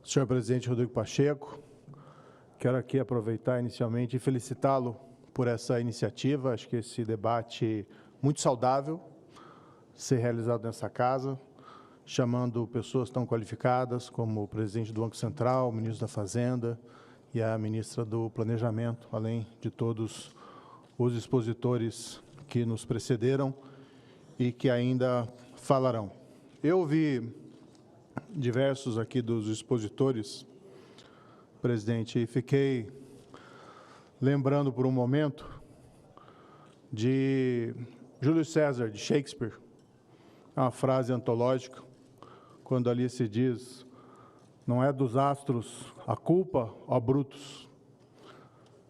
Senhor presidente Rodrigo Pacheco, quero aqui aproveitar inicialmente e felicitá-lo por essa iniciativa. Acho que esse debate muito saudável ser realizado nessa casa, chamando pessoas tão qualificadas como o presidente do Banco Central, o ministro da Fazenda e a ministra do Planejamento, além de todos os expositores que nos precederam e que ainda falarão. Eu ouvi diversos aqui dos expositores, presidente, e fiquei lembrando por um momento de Júlio César, de Shakespeare, uma frase antológica, quando ali se diz: não é dos astros a culpa, ó brutos,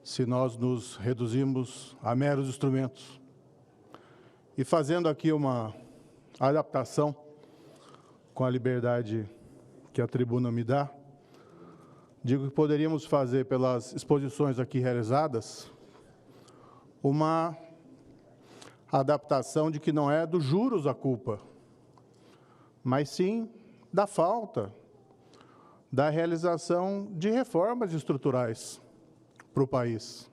se nós nos reduzimos a meros instrumentos. E fazendo aqui uma adaptação, com a liberdade que a tribuna me dá, digo que poderíamos fazer, pelas exposições aqui realizadas, uma adaptação de que não é dos juros a culpa, mas sim da falta da realização de reformas estruturais para o país.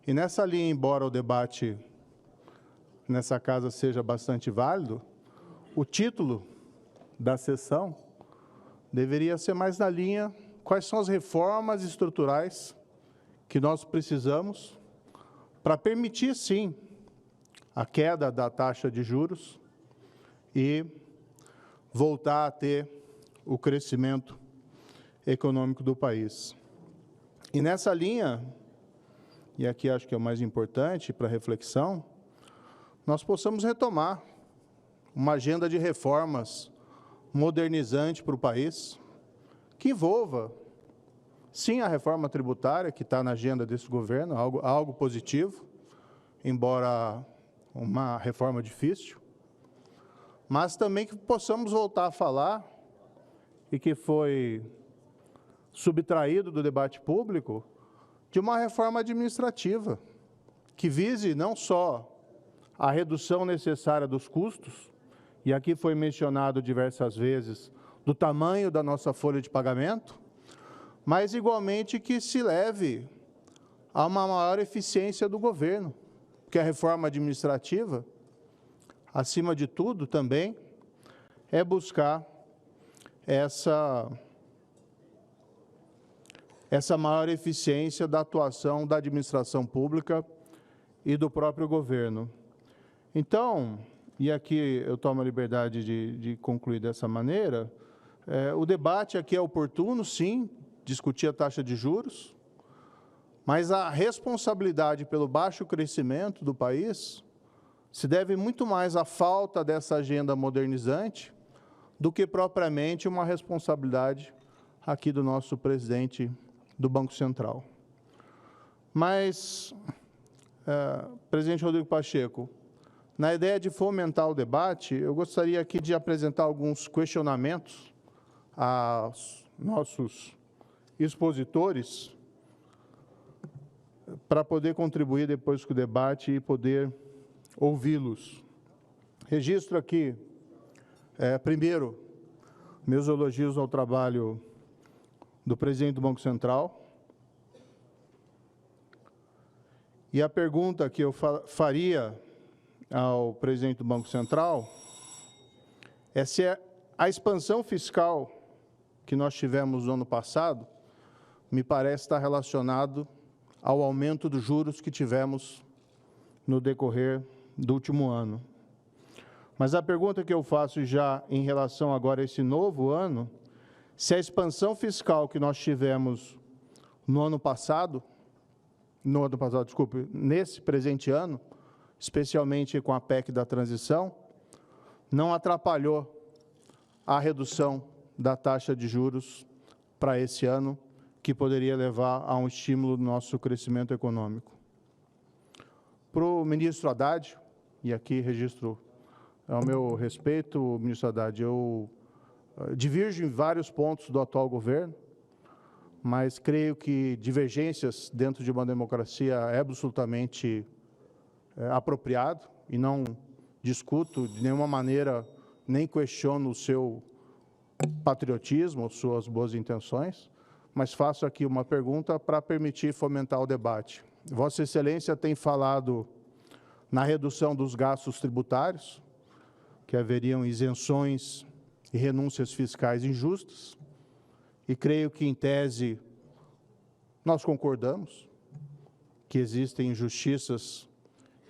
E nessa linha, embora o debate nessa casa seja bastante válido, o título da sessão deveria ser mais na linha: quais são as reformas estruturais que nós precisamos para permitir, sim, a queda da taxa de juros e voltar a ter o crescimento econômico do país. E nessa linha, e aqui acho que é o mais importante para reflexão, nós possamos retomar uma agenda de reformas modernizante para o país, que envolva, sim, a reforma tributária, que está na agenda desse governo, algo positivo, embora uma reforma difícil, mas também que possamos voltar a falar, e que foi subtraído do debate público, de uma reforma administrativa, que vise não só a redução necessária dos custos, e aqui foi mencionado diversas vezes do tamanho da nossa folha de pagamento, mas igualmente que se leve a uma maior eficiência do governo, porque a reforma administrativa, acima de tudo, também é buscar essa maior eficiência da atuação da administração pública e do próprio governo. Então, e aqui eu tomo a liberdade de concluir dessa maneira, o debate aqui é oportuno, sim, discutir a taxa de juros, mas a responsabilidade pelo baixo crescimento do país se deve muito mais à falta dessa agenda modernizante do que propriamente uma responsabilidade aqui do nosso presidente do Banco Central. Mas, presidente Rodrigo Pacheco, na ideia de fomentar o debate, eu gostaria aqui de apresentar alguns questionamentos aos nossos expositores para poder contribuir depois com o debate e poder ouvi-los. Registro aqui, primeiro, meus elogios ao trabalho do presidente do Banco Central. E a pergunta que eu faria ao presidente do Banco Central é se a expansão fiscal que nós tivemos no ano passado me parece estar relacionado ao aumento dos juros que tivemos no decorrer do último ano. Mas a pergunta que eu faço já em relação agora a esse novo ano, se a expansão fiscal que nós tivemos nesse presente ano, especialmente com a PEC da transição, não atrapalhou a redução da taxa de juros para esse ano, que poderia levar a um estímulo do nosso crescimento econômico. Para o ministro Haddad, e aqui registro ao meu respeito, ministro Haddad, eu diverjo em vários pontos do atual governo, mas creio que divergências dentro de uma democracia é absolutamente apropriado, e não discuto de nenhuma maneira, nem questiono o seu patriotismo, suas boas intenções, mas faço aqui uma pergunta para permitir fomentar o debate. Vossa Excelência tem falado na redução dos gastos tributários, que haveriam isenções e renúncias fiscais injustas, e creio que, em tese, nós concordamos que existem injustiças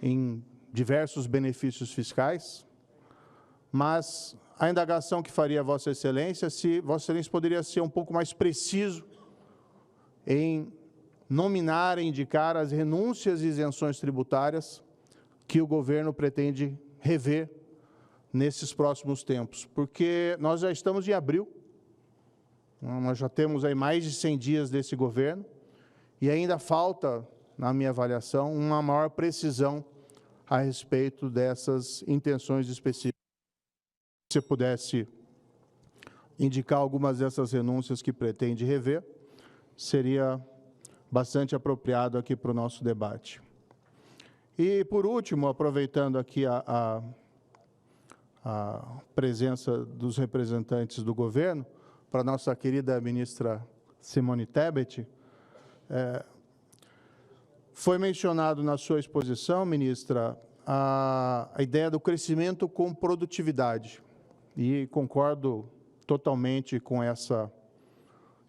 em diversos benefícios fiscais, mas a indagação que faria a Vossa Excelência, se Vossa Excelência poderia ser um pouco mais preciso em nominar e indicar as renúncias e isenções tributárias que o governo pretende rever nesses próximos tempos, porque nós já estamos em abril, nós já temos aí mais de 100 dias desse governo, e ainda falta, na minha avaliação, uma maior precisão a respeito dessas intenções específicas. Se você pudesse indicar algumas dessas renúncias que pretende rever, seria bastante apropriado aqui para o nosso debate. E, por último, aproveitando aqui a presença dos representantes do governo, para a nossa querida ministra Simone Tebet, foi mencionado na sua exposição, ministra, a ideia do crescimento com produtividade, e concordo totalmente com essa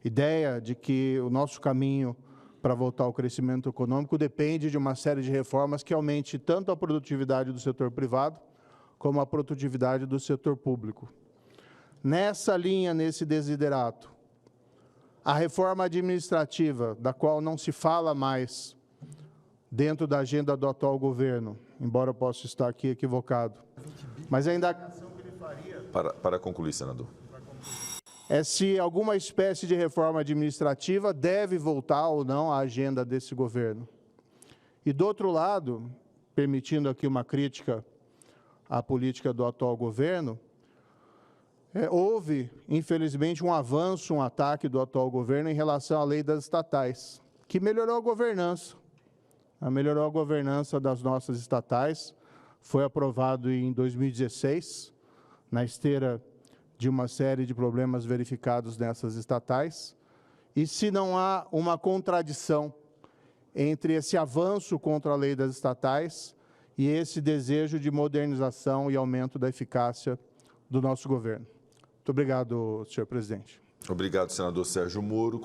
ideia de que o nosso caminho para voltar ao crescimento econômico depende de uma série de reformas que aumente tanto a produtividade do setor privado como a produtividade do setor público. Nessa linha, nesse desiderato, a reforma administrativa, da qual não se fala mais dentro da agenda do atual governo, embora eu possa estar aqui equivocado, mas a indagação que ele faria... Para concluir, senador. É se alguma espécie de reforma administrativa deve voltar ou não à agenda desse governo. E, do outro lado, permitindo aqui uma crítica à política do atual governo, houve, infelizmente, um avanço, um ataque do atual governo em relação à lei das estatais, que melhorou a governança. Melhorou a governança das nossas estatais, foi aprovado em 2016, na esteira de uma série de problemas verificados nessas estatais, e se não há uma contradição entre esse avanço contra a lei das estatais e esse desejo de modernização e aumento da eficácia do nosso governo. Muito obrigado, senhor presidente. Obrigado, senador Sérgio Moro.